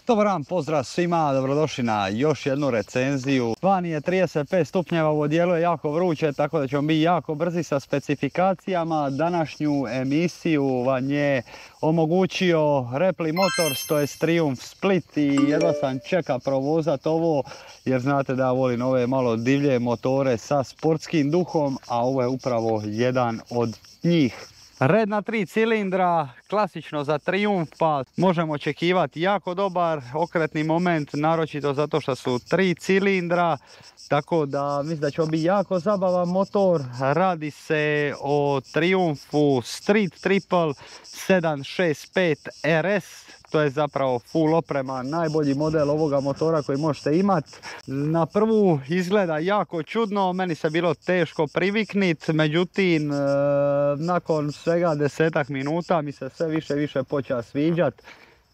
Dobar dan, pozdrav svima, dobrodošli na još jednu recenziju. Vani je 35 stupnjeva, ovo dijelo je jako vruće, tako da ćemo biti jako brzi sa specifikacijama. Današnju emisiju vam je omogućio Repli Motors, to je Triumph Split, i jedva sam čeka provozat ovo, jer znate da volim ove malo divlje motore sa sportskim duhom, a ovo je upravo jedan od njih. Red na 3 cilindra, klasično za Triumfa, možemo očekivati jako dobar okretni moment, naročito zato što su 3 cilindra, tako da mislim da će biti jako zabavan motor. Radi se o Triumphu Street Triple 765 RS. To je zapravo full oprema, najbolji model ovoga motora koji možete imati. Na prvu izgleda jako čudno, meni se bilo teško priviknit, međutim nakon svega 10-ak minuta mi se sve više počeo sviđat.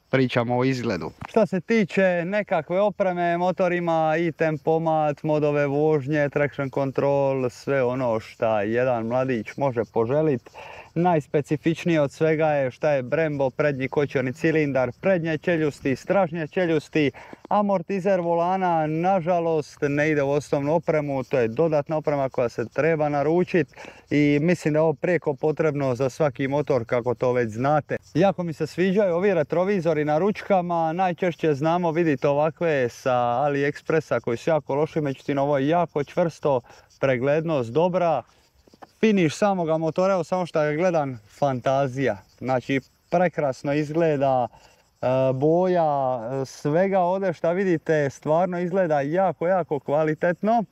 Pričamo o izgledu. Što se tiče nekakve opreme, motor ima i tempomat, modove vožnje, traction control, sve ono što jedan mladić može poželiti. Najspecifičnije od svega je šta je Brembo prednji kočioni cilindar, prednje čeljusti, stražnje čeljusti, amortizer volana nažalost ne ide u osnovnu opremu, to je dodatna oprema koja se treba naručiti i mislim da je ovo prijeko potrebno za svaki motor, kako to već znate. Jako mi se sviđaju ovi retrovizori na ručkama, najčešće znamo vidjeti ovakve sa AliExpressa koji su jako loši, međutim ovo je jako čvrsto, preglednost dobra. Finiš samoga motora, evo samo što ga gledam, fantazija. Znači prekrasno izgleda, boja, svega ovdje što vidite stvarno izgleda jako kvalitetno.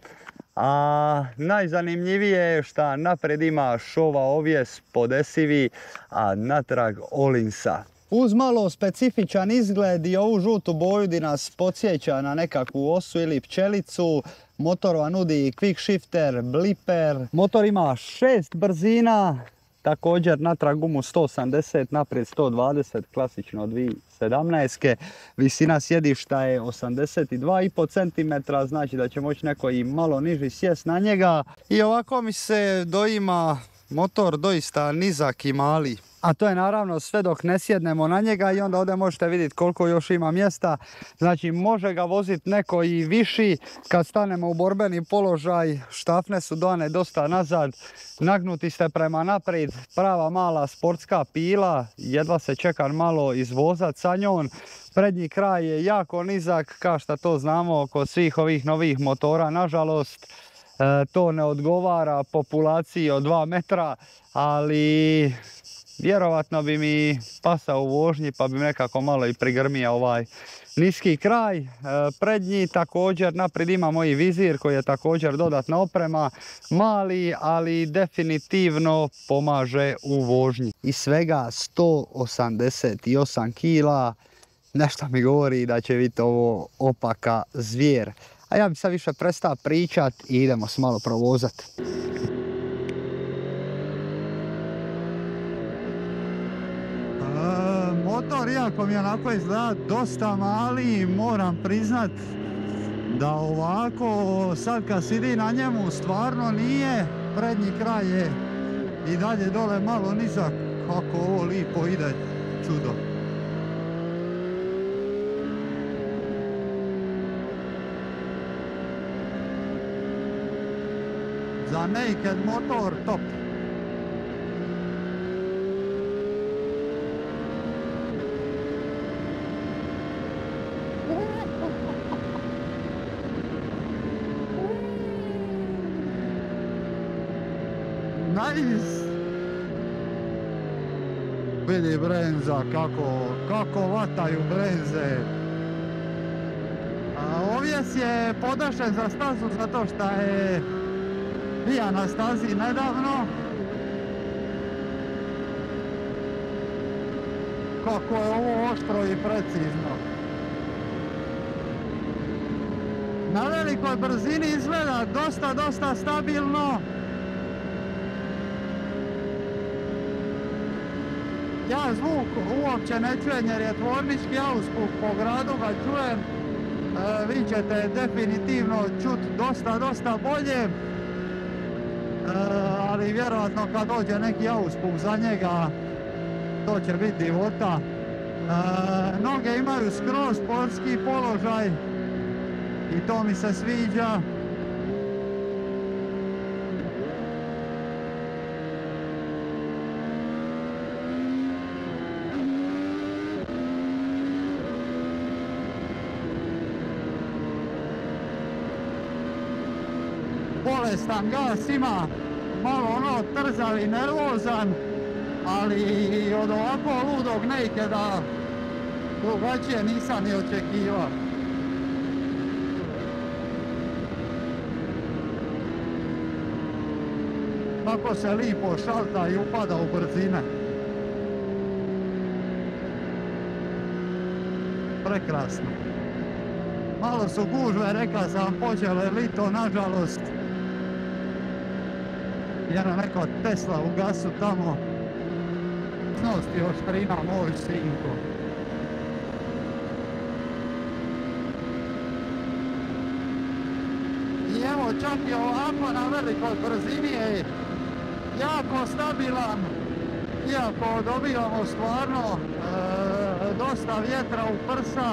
A najzanimljivije je što naprijed ima šova ovjes podesivi, a natrag Olinsa. Uz malo specifičan izgled i ovu žutu boju di nas podsjeća na nekakvu osu ili pčelicu, motor vam nudi quick shifter, bliper. Motor ima 6 brzina, također natrag gumu 180, naprijed 120, klasično 2017. Visina sjedišta je 82,5 cm, znači da će moći neko i malo niži sjest na njega. I ovako mi se doima motor doista nizak i mali. A to je naravno sve dok ne sjednemo na njega i onda ovdje možete vidjeti koliko još ima mjesta. Znači može ga voziti neko i viši. Kad stanemo u borbeni položaj, štafne su dane dosta nazad. Nagnuti ste prema naprijed, prava mala sportska pila. Jedva se čeka malo izvozat sa njom. Prednji kraj je jako nizak, kao što to znamo kod svih ovih novih motora, nažalost. To ne odgovara populaciji od 2 metra, ali vjerovatno bi mi pasao u vožnji pa bi nekako malo i prigrmio ovaj niski kraj. Prednji također, naprijed imamo i vizir koji je također dodatna oprema, mali ali definitivno pomaže u vožnji. I svega 188 kg, nešto mi govori da će biti ovo opaka zvijer. A ja bi sad više prestao pričat i idemo se malo provozat. Motor, iako mi onako izgleda dosta mali, moram priznat da ovako sad kad sidi na njemu stvarno nije. Prednji kraj je i dalje dole malo nizak, kako ovo lipo ide, čudo. Za naked motor top. Nice. Vidi brenza, kako vataju brenze. Ovjes je podešen za stazu zato što je bija na stazi nedavno. Kako je ovo oštro i precizno. Na velikoj brzini izgleda dosta stabilno. Ja zvuk uopće ne čujem jer je tvornički auspuh, po gradu ga čujem. Vi ćete definitivno čuti dosta bolje. Ali vjerojatno kad dođe neki auspuh za njega, to će biti divota. Noge imaju skroz sportski položaj i to mi se sviđa. Bolestan gas ima, malo ono trzav i nervozan, ali od ovako ludog nakeda drugačije nisam ni očekivao. Kako se lipo šalta i upada u brzine. Prekrasno. Malo su gužve, reka sam, počele lito, nažalost. Jedna neka Tesla u gasu tamo. Znosti oštrina, moj sinko. I evo, čak i ovako na velikoj brzini je jako stabilan. Iako dobivamo stvarno dosta vjetra u prsa,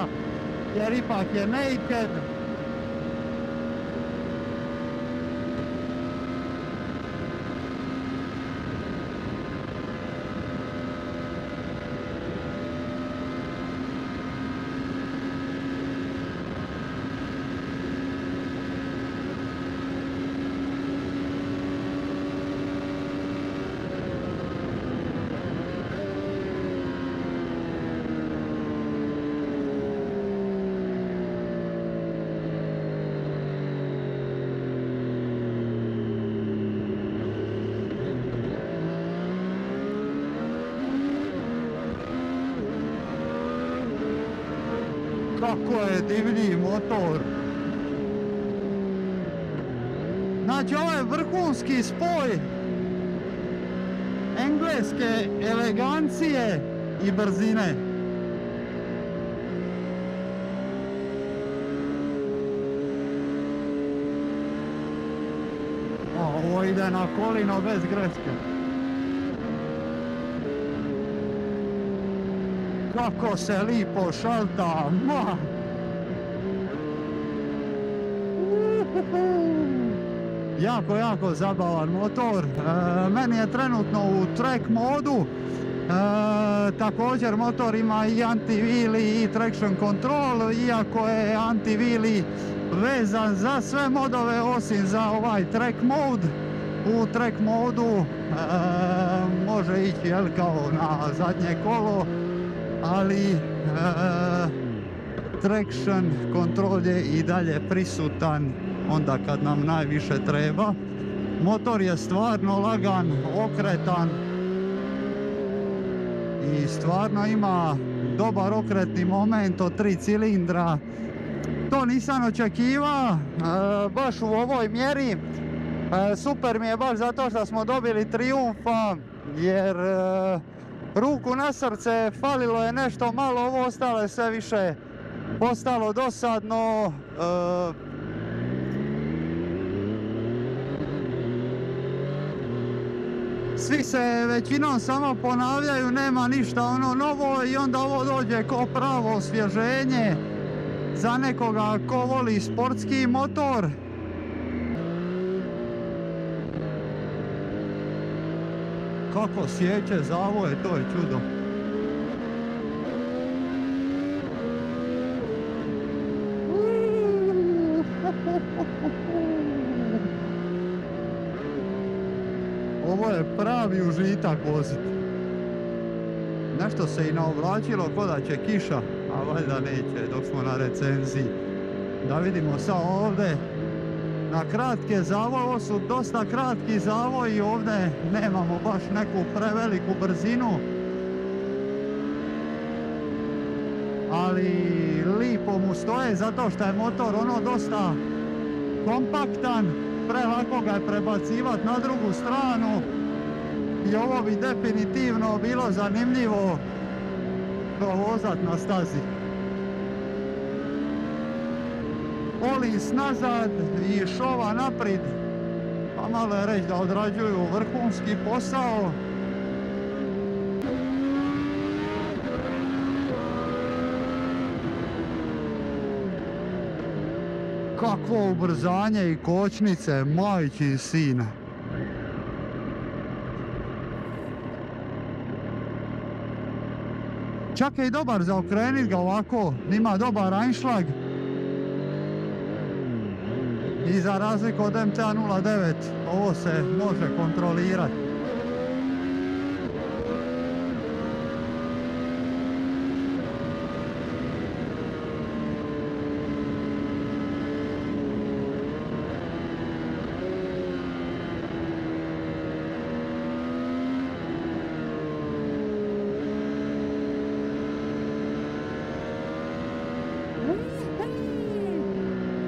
jer ipak je naked. Kako je divlji motor. Znači, ovo je vrhunski spoj engleske elegancije i brzine. Ovo ide na kolino bez greške. Kako se lipo šalta, ma! Jako zabavan motor. Meni je trenutno u track modu. Također motor ima i anti-wheelie i traction control, iako je anti-wheelie vezan za sve modove osim za ovaj track mode. U track modu može ići kao na zadnje kolo, ali traction control je i dalje prisutan onda kad nam najviše treba. Motor je stvarno lagan, okretan i stvarno ima dobar okretni moment od 3 cilindra. To nisam očekivao baš u ovoj mjeri. Super mi je baš zato što smo dobili Triumfa, jer ruku na srce, falilo je nešto malo, ovo ostalo je sve više postalo dosadno. Svi se većinom samo ponavljaju, nema ništa ono novo i onda ovo dođe kao pravo osvježenje za nekoga ko voli sportski motor. Kako sjeće zavoje, to je čudo. Ovo je pravi užitak voziti. Nešto se i naoblačilo ko da će kiša, a valjda neće dok smo na recenziji. Da vidimo sad ovdje na kratke zavoje, ovo su dosta kratki zavoji, ovdje nemamo baš neku preveliku brzinu. Ali lipo mu stoje zato što je motor ono dosta kompaktan, prelako ga je prebacivati na drugu stranu i ovo bi definitivno bilo zanimljivo provozat na stazi. Olis nazad i šova naprijed, pa malo je reći da odrađuju vrhunski posao. kakvo ubrzanje i kočnice, majčin sine. Čak je i dobar za okrenit ga ovako, ima dobar Einschlag. I za razliku od MT-09, ovo se može kontrolirati.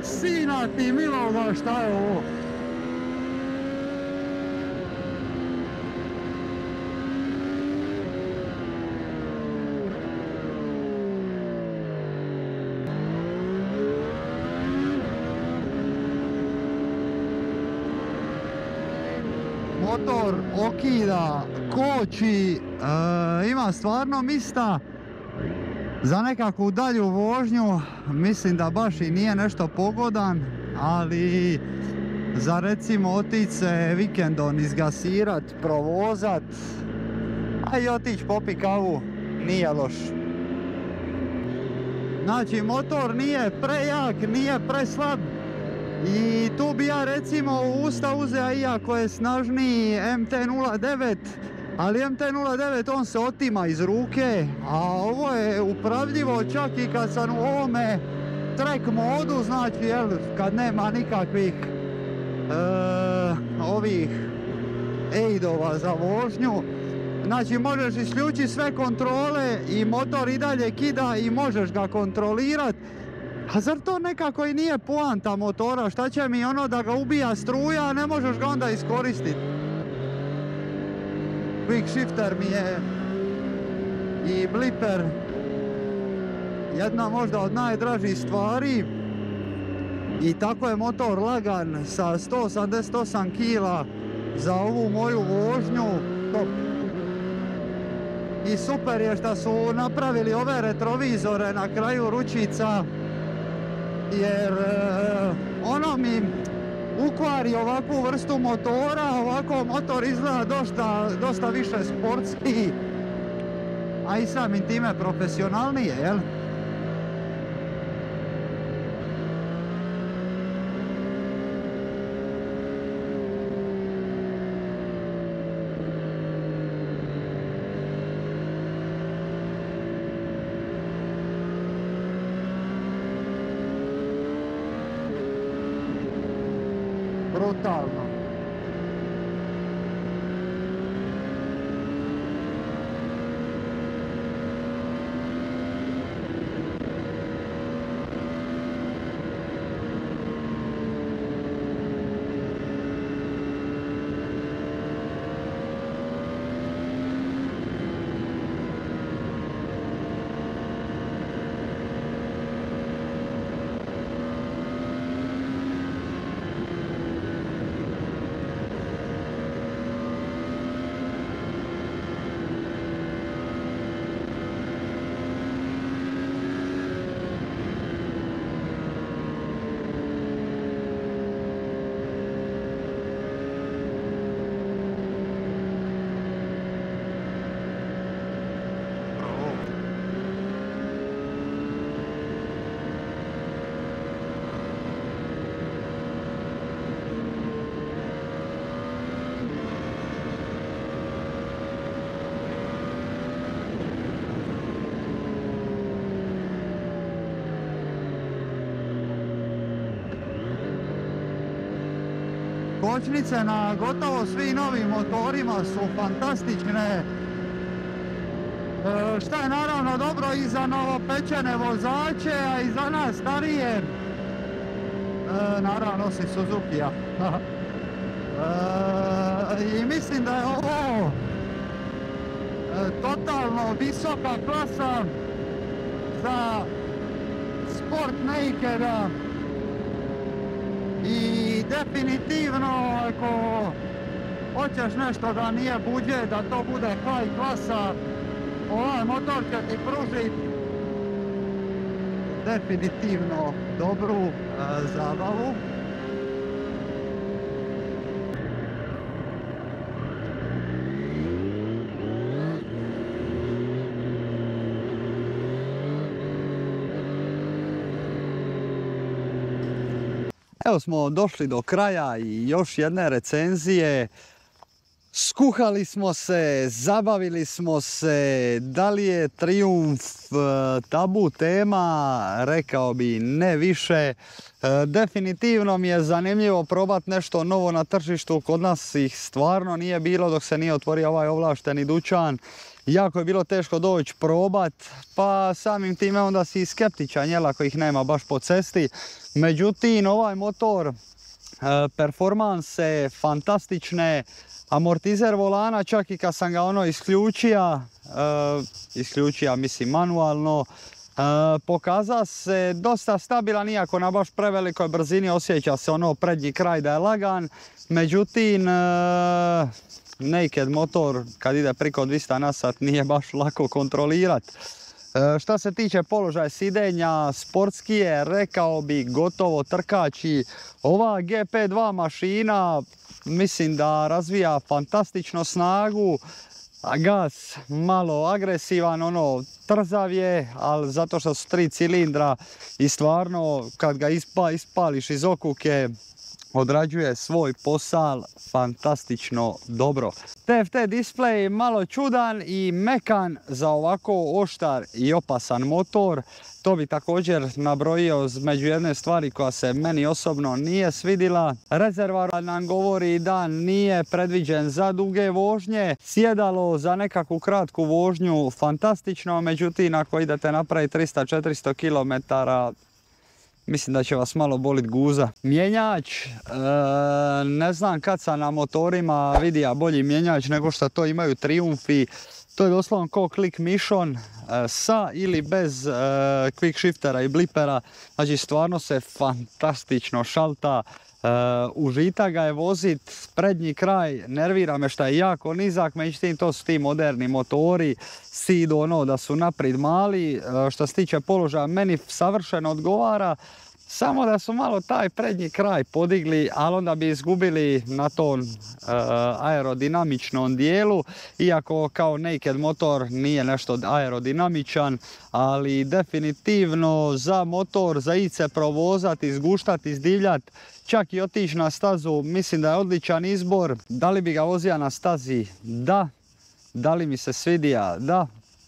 Sina ti miloga, šta je ovo? Motor okida, koči, ima stvarno mista. Za nekakvu dalju vožnju mislim da baš i nije nešto pogodan, ali za recimo otići se vikendom izgasirat, provozat, a i otići popit kavu nije loš. Znači motor nije prejak, nije preslab i tu bi ja recimo u usta uzeo iako je snažniji MT-09, ali MT-09 on se otima iz ruke, a ovo je upravljivo čak i kad sam u ovome track modu, znači jel, kad nema nikakvih ovih aidova za vožnju. Znači možeš isključiti sve kontrole i motor i dalje kida i možeš ga kontrolirat. A zar to nekako i nije poanta motora? Šta će mi ono da ga ubija struja, a ne možeš ga onda iskoristiti? Quick shifter mi je i bliper jedna možda od najdražih stvari i tako je motor lagan sa 188 kg za ovu moju vožnju. Top. I super je što su napravili ove retrovizore na kraju ručica, jer ono mi ukvari ovakvu vrstu motora, ovako motor izgleda dosta više sportski, a i samim time profesionalnije, jel? Brutalno. Kočnice na gotovo svim novim motorima su fantastične. Šta je naravno dobro i za novopečene vozače, a i za nas starije. Naravno osim Suzukija. I mislim da je ovo totalno visoka klasa za sport nakeda. I definitivno ako hoćeš nešto da nije budžet, da to bude high klasa, ovaj motor će ti pružiti definitivno dobru zabavu. Evo smo došli do kraja i još jedne recenzije. Skuhali smo se, zabavili smo se, da li je Triumf tabu tema, rekao bi ne više. Definitivno mi je zanimljivo probati nešto novo na tržištu, kod nas ih stvarno nije bilo dok se nije otvorio ovaj ovlašteni dućan. Jako je bilo teško doći probat, pa samim time onda si skeptičan, jel, ako ih nema baš po cesti. Međutim, ovaj motor, performanse fantastične, amortizer volana, čak i kad sam ga isključio mislim manualno, pokazao se dosta stabilan, iako na baš prevelikoj brzini osjeća se prednji kraj da je lagan. Međutim, naked motor kad ide preko 200 na sat nije baš lako kontrolirati. Šta se tiče položaja sidenja, sportski je, rekao bi, gotovo trkači. Ova GP2 mašina mislim da razvija fantastično snagu, a gas malo agresivan, trzav je, ali zato što su 3 cilindra i stvarno kad ga ispališ iz okuke odrađuje svoj posao fantastično dobro. TFT display malo čudan i mekan za ovako oštar i opasan motor. To bi također nabrojio među jedne stvari koja se meni osobno nije svidila. Rezervoar nam govori da nije predviđen za duge vožnje. Sjedalo za nekakvu kratku vožnju fantastično, međutim ako idete napraviti 300-400 km, mislim da će vas malo bolit guza. Mjenjač, ne znam kad sam na motorima vidio bolji mjenjač nego što to imaju Triumfi. To je doslovno ko Click Mission sa ili bez quick shiftera i blipera. Znači stvarno se fantastično šalta. Užitak ga je vozit, prednji kraj nervira me što je jako nizak, međutim to su ti moderni motori, sido da su naprijed mali. Što se tiče položaja meni savršeno odgovara, samo da su malo taj prednji kraj podigli, ali onda bi izgubili na tom aerodinamičnom dijelu, iako kao naked motor nije nešto aerodinamičan, ali definitivno za motor, za ići se provozati, izguštati, izdivljati, čak i otići na stazu, mislim da je odličan izbor. Da li bi ga vozio na stazi? Da. Da li mi se svidija? Da.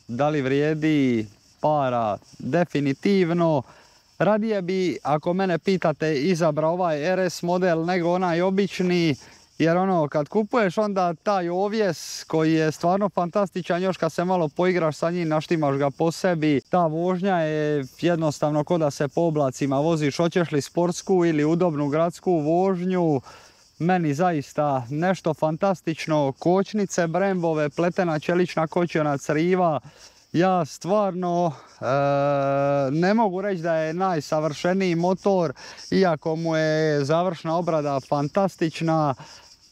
Da li vrijedi para? Definitivno. Radije bi, ako mene pitate, izabrao ovaj RS model nego onaj obični, jer kad kupuješ onda taj ovjes koji je stvarno fantastičan, još kad se malo poigraš sa njim, naštimaš ga po sebi, ta vožnja je jednostavno ko da se po oblacima voziš, hoćeš li sportsku ili udobnu gradsku vožnju. Meni zaista nešto fantastično, kočnice Brembove, pletena čelična kočiona criva. Ja stvarno ne mogu reći da je najsavršeniji motor, iako mu je završna obrada fantastična,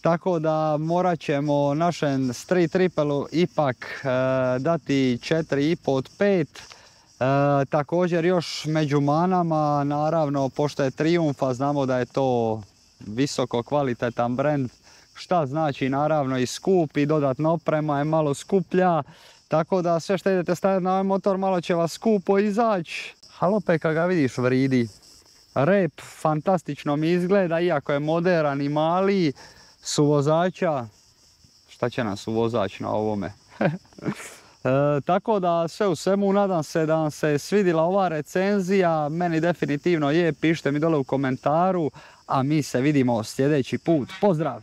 tako da morat ćemo našem Street Triple ipak dati 4,5 od 5. Također još među manama, naravno, pošto je Triumf, a znamo da je to visoko kvalitetan brand, šta znači naravno i skup i dodatna oprema je malo skuplja. Tako da sve što idete staviti na ovaj motor malo će vas skupo izaći, ali opet kad ga vidiš vridi. Rep fantastično mi izgleda, iako je moderan i mali, suvozača, šta će nam suvozač na ovome? Tako da sve u svemu nadam se da vam se svidjela ova recenzija, meni definitivno je, pišite mi dole u komentaru, a mi se vidimo sljedeći put. Pozdrav!